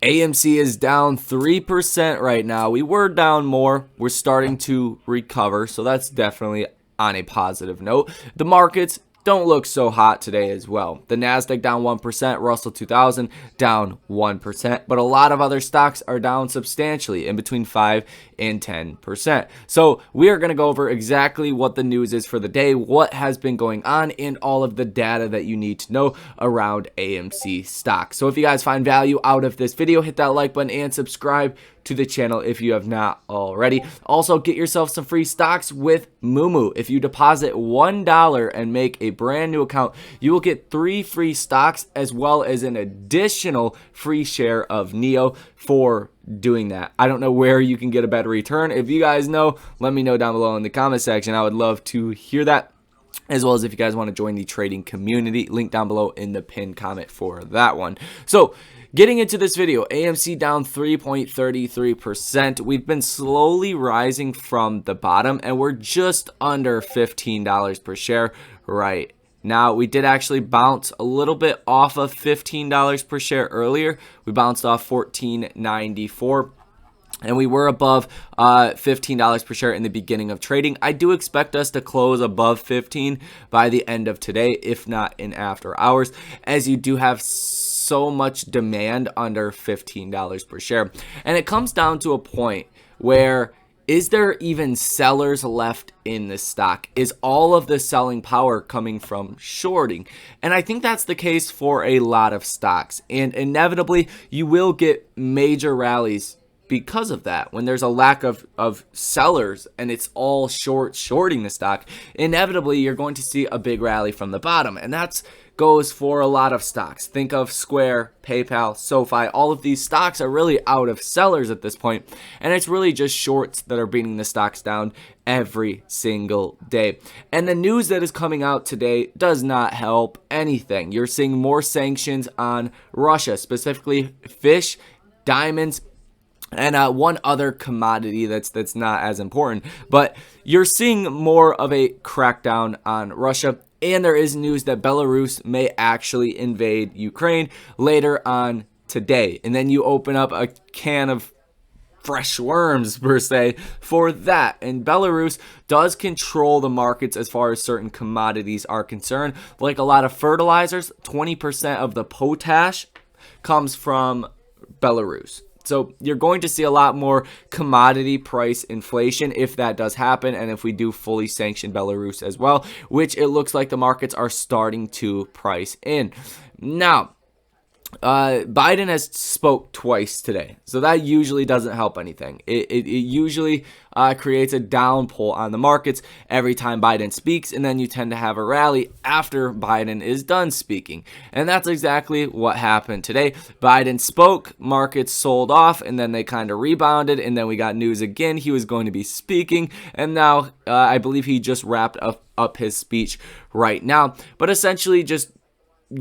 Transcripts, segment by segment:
AMC is down 3% right now. We were down more. We're starting to recover, so that's definitely on a positive note. The markets don't look so hot today as well. The Nasdaq down 1%, Russell 2000 down 1%, but a lot of other stocks are down substantially, in between 5 and 10%. So we are going to go over exactly what the news is for the day, what has been going on, and all of the data that you need to know around AMC stock. So if you guys find value out of this video, hit that like button and subscribe to the channel if you have not already. Also, get yourself some free stocks with Moomoo. If you deposit $1 and make a brand new account, you will get 3 free stocks as well as an additional free share of NEO for doing that. I don't know where you can get a better return. If you guys know, let me know down below in the comment section. I would love to hear that, as well as if you guys want to join the trading community. Link down below in the pinned comment for that one. So getting into this video, AMC down 3.33%. We've been slowly rising from the bottom, and we're just under $15 per share right now. We did actually bounce a little bit off of $15 per share earlier. We bounced off $14.94. And we were above $15 per share in the beginning of trading. I do expect us to close above 15 by the end of today, if not in after hours, as you do have so much demand under $15 per share. And it comes down to a point where, is there even sellers left in the stock? Is all of the selling power coming from shorting? And I think that's the case for a lot of stocks. And inevitably, you will get major rallies because of that. When there's a lack of sellers and it's all shorting the stock, inevitably you're going to see a big rally from the bottom. And that goes for a lot of stocks. Think of Square, PayPal, SoFi. All of these stocks are really out of sellers at this point, and it's really just shorts that are bringing the stocks down every single day. And the news that is coming out today does not help anything. You're seeing more sanctions on Russia, specifically fish, diamonds, and one other commodity that's not as important, but you're seeing more of a crackdown on Russia. And there is news that Belarus may actually invade Ukraine later on today. And then you open up a can of fresh worms, per se, for that. And Belarus does control the markets as far as certain commodities are concerned. Like a lot of fertilizers, 20% of the potash comes from Belarus. So you're going to see a lot more commodity price inflation if that does happen, and if we do fully sanction Belarus as well, which it looks like the markets are starting to price in. Now, Biden has spoke twice today, so that usually doesn't help anything. It usually creates a down pull on the markets every time Biden speaks, and then you tend to have a rally after Biden is done speaking. And that's exactly what happened today. Biden spoke, markets sold off, and then they kind of rebounded, and then we got news again he was going to be speaking, and now I believe he just wrapped up his speech right now. But essentially just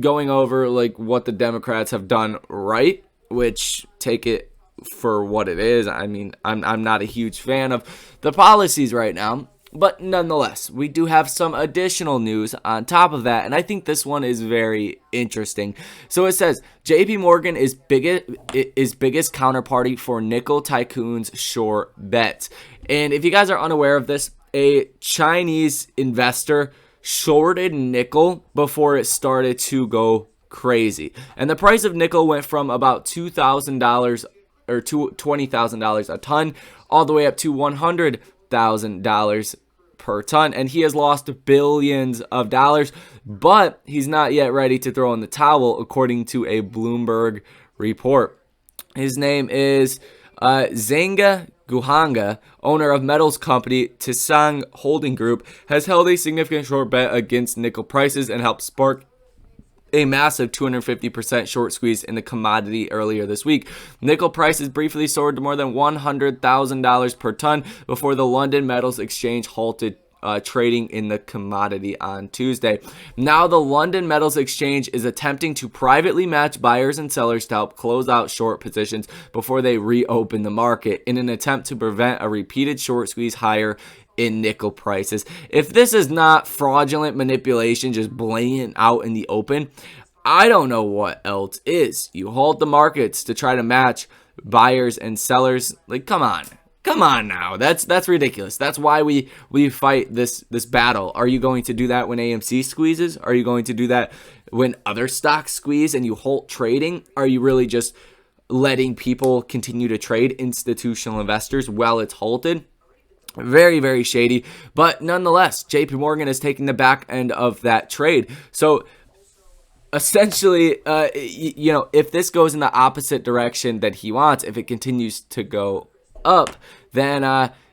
going over like what the Democrats have done right, which, take it for what it is. I mean, I'm not a huge fan of the policies right now, but nonetheless, we do have some additional news on top of that, and I think this one is very interesting. So it says JP Morgan is biggest counterparty for nickel tycoons short bets. And if you guys are unaware of this, a Chinese investor shorted nickel before it started to go crazy. And the price of nickel went from about $2,000 or $20,000 a ton all the way up to $100,000 per ton. And he has lost billions of dollars, but he's not yet ready to throw in the towel, according to a Bloomberg report. His name is Zhang Guhanga, owner of metals company Tisang Holding Group, has held a significant short bet against nickel prices and helped spark a massive 250% short squeeze in the commodity earlier this week. Nickel prices briefly soared to more than $100,000 per ton before the London Metals Exchange halted trading in the commodity on Tuesday. Now the London Metals Exchange is attempting to privately match buyers and sellers to help close out short positions before they reopen the market in an attempt to prevent a repeated short squeeze higher in nickel prices. If this is not fraudulent manipulation, just blatant out in the open, I don't know what else is. You hold the markets to try to match buyers and sellers. Like, come on. Come on now. That's ridiculous. That's why we fight this battle. Are you going to do that when AMC squeezes? Are you going to do that when other stocks squeeze and you halt trading? Are you really just letting people continue to trade, institutional investors, while it's halted? Very, very shady. But nonetheless, JP Morgan is taking the back end of that trade. So essentially, if this goes in the opposite direction that he wants, if it continues to go up, then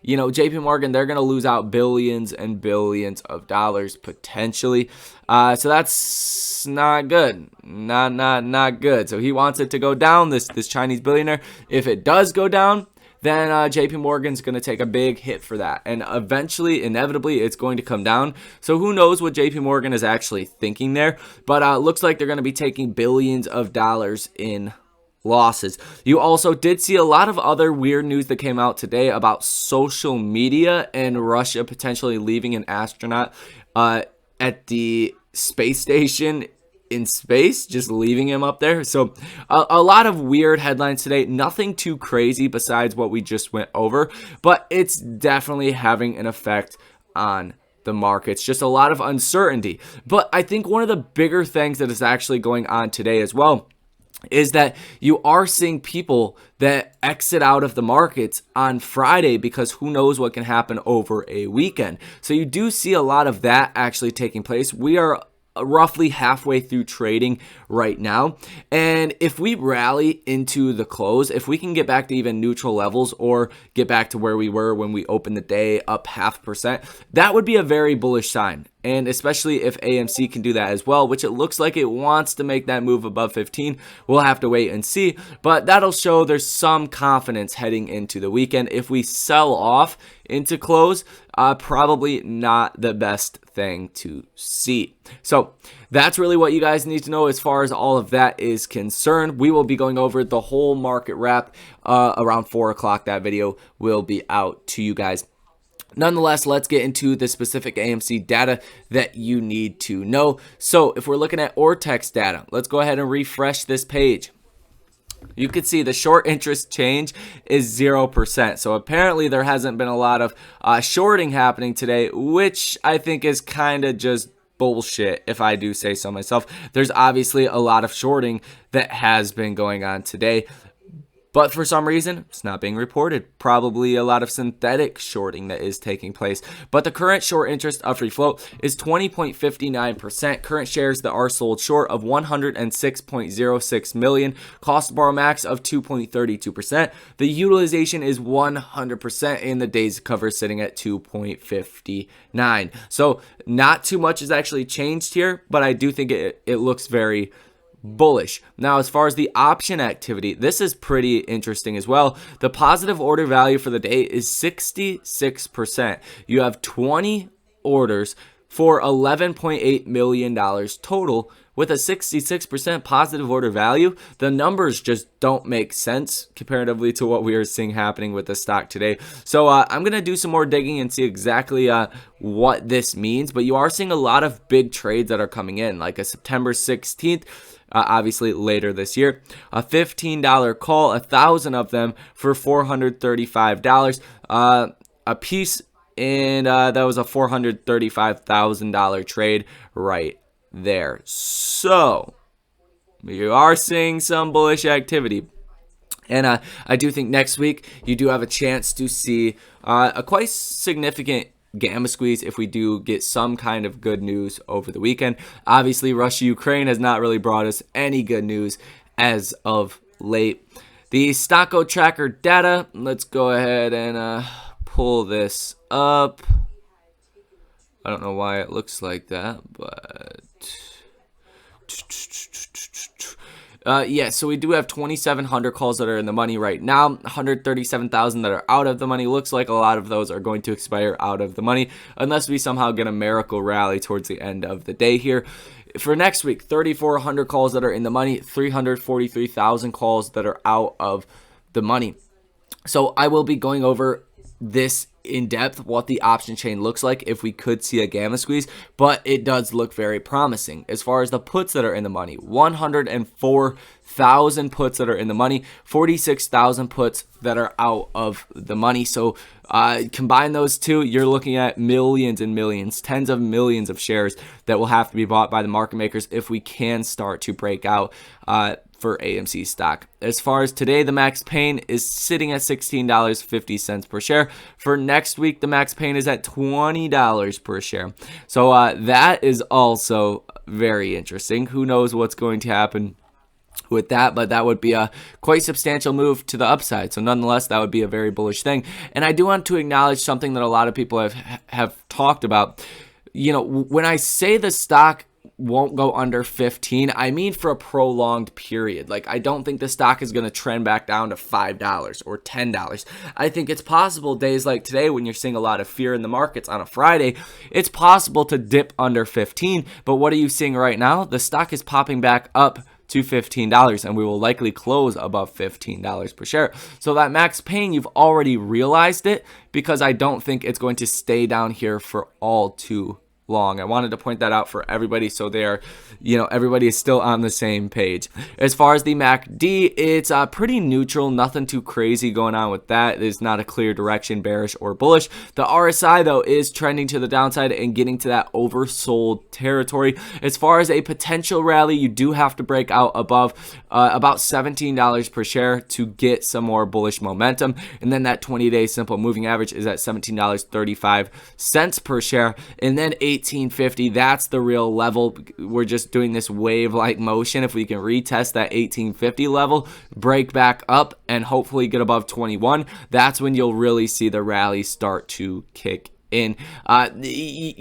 JP Morgan, they're going to lose out billions and billions of dollars potentially. So that's not good. Not good. So he wants it to go down, this Chinese billionaire. If it does go down, then JP Morgan's going to take a big hit for that. And eventually, inevitably, it's going to come down. So who knows what JP Morgan is actually thinking there. But it looks like they're going to be taking billions of dollars in losses. You also did see a lot of other weird news that came out today about social media and Russia potentially leaving an astronaut at the space station in space, just leaving him up there. So a lot of weird headlines today, nothing too crazy besides what we just went over, but it's definitely having an effect on the markets. Just a lot of uncertainty. But I think one of the bigger things that is actually going on today as well is that you are seeing people that exit out of the markets on Friday because who knows what can happen over a weekend. So you do see a lot of that actually taking place. We are roughly halfway through trading right now, and if we rally into the close, if we can get back to even neutral levels or get back to where we were when we opened the day up 0.5%, that would be a very bullish sign. And especially if AMC can do that as well, which it looks like it wants to make that move above 15. We'll have to wait and see, but that'll show there's some confidence heading into the weekend. If we sell off into close, probably not the best thing to see. So that's really what you guys need to know as far as all of that is concerned. We will be going over the whole market wrap around 4 o'clock. That video will be out to you guys. Nonetheless, let's get into the specific AMC data that you need to know. So if we're looking at Ortex data, let's go ahead and refresh this page. You can see the short interest change is 0%. So apparently there hasn't been a lot of shorting happening today, which I think is kind of just bullshit, if I do say so myself. There's obviously a lot of shorting that has been going on today, but for some reason, it's not being reported. Probably a lot of synthetic shorting that is taking place. But the current short interest of free float is 20.59%. Current shares that are sold short of 106.06 million. Cost to borrow max of 2.32%. The utilization is 100%, and the days cover sitting at 2.59. So not too much has actually changed here, but I do think it looks very bullish. Now, as far as the option activity, this is pretty interesting as well. The positive order value for the day is 66%. You have 20 orders for $11.8 million total with a 66% positive order value. The numbers just don't make sense comparatively to what we are seeing happening with the stock today. So I'm going to do some more digging and see exactly what this means. But you are seeing a lot of big trades that are coming in, like a September 16th, obviously later this year, a $15 call, 1,000 of them for $435 a piece, and that was a $435,000 trade right there. So you are seeing some bullish activity. And I do think next week you do have a chance to see a quite significant gamma squeeze if we do get some kind of good news over the weekend. Obviously, Russia-Ukraine has not really brought us any good news as of late. The Stocko tracker data, let's go ahead and pull this up. I don't know why it looks like that, but yeah, so we do have 2,700 calls that are in the money right now, 137,000 that are out of the money. Looks like a lot of those are going to expire out of the money unless we somehow get a miracle rally towards the end of the day here. For next week, 3,400 calls that are in the money, 343,000 calls that are out of the money. So I will be going over this in depth what the option chain looks like if we could see a gamma squeeze, but it does look very promising. As far as the puts that are in the money, 104,000 puts that are in the money, 46,000 puts that are out of the money. So combine those two, you're looking at millions and millions, tens of millions of shares that will have to be bought by the market makers if we can start to break out for AMC stock. As far as today, the max pain is sitting at $16.50 per share. For next week, the max pain is at $20 per share. So that is also very interesting. Who knows what's going to happen with that, but that would be a quite substantial move to the upside. So nonetheless, that would be a very bullish thing. And I do want to acknowledge something that a lot of people have talked about. You know, when I say the stock won't go under 15, I mean for a prolonged period. Like, I don't think the stock is going to trend back down to $5 or $10. I think it's possible days like today, when you're seeing a lot of fear in the markets on a Friday, it's possible to dip under 15. But what are you seeing right now? The stock is popping back up to $15, and we will likely close above $15 per share. So that max pain, you've already realized it, because I don't think it's going to stay down here for all too long. I wanted to point that out for everybody, so they're, everybody is still on the same page. As far as the MACD, it's pretty neutral, nothing too crazy going on with that. There's not a clear direction, bearish or bullish. The RSI, though, is trending to the downside and getting to that oversold territory. As far as a potential rally, you do have to break out above about $17 per share to get some more bullish momentum. And then that 20-day simple moving average is at $17.35 per share. And then 1850, that's the real level. We're just doing this wave-like motion. If we can retest that 1850 level, break back up, and hopefully get above 21, that's when you'll really see the rally start to kick in. We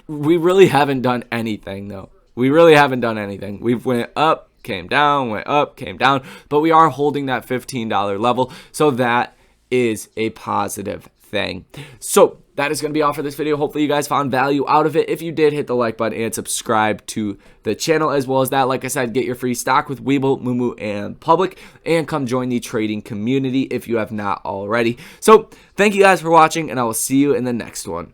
really haven't done anything, though. We really haven't done anything. We've went up, came down, went up, came down, but we are holding that $15 level, so that is a positive thing. So that is going to be all for this video. Hopefully you guys found value out of it. If you did, hit the like button and subscribe to the channel. As well as that, like I said, get your free stock with Webull, Moomoo, and Public, and come join the trading community if you have not already. So thank you guys for watching, and I will see you in the next one.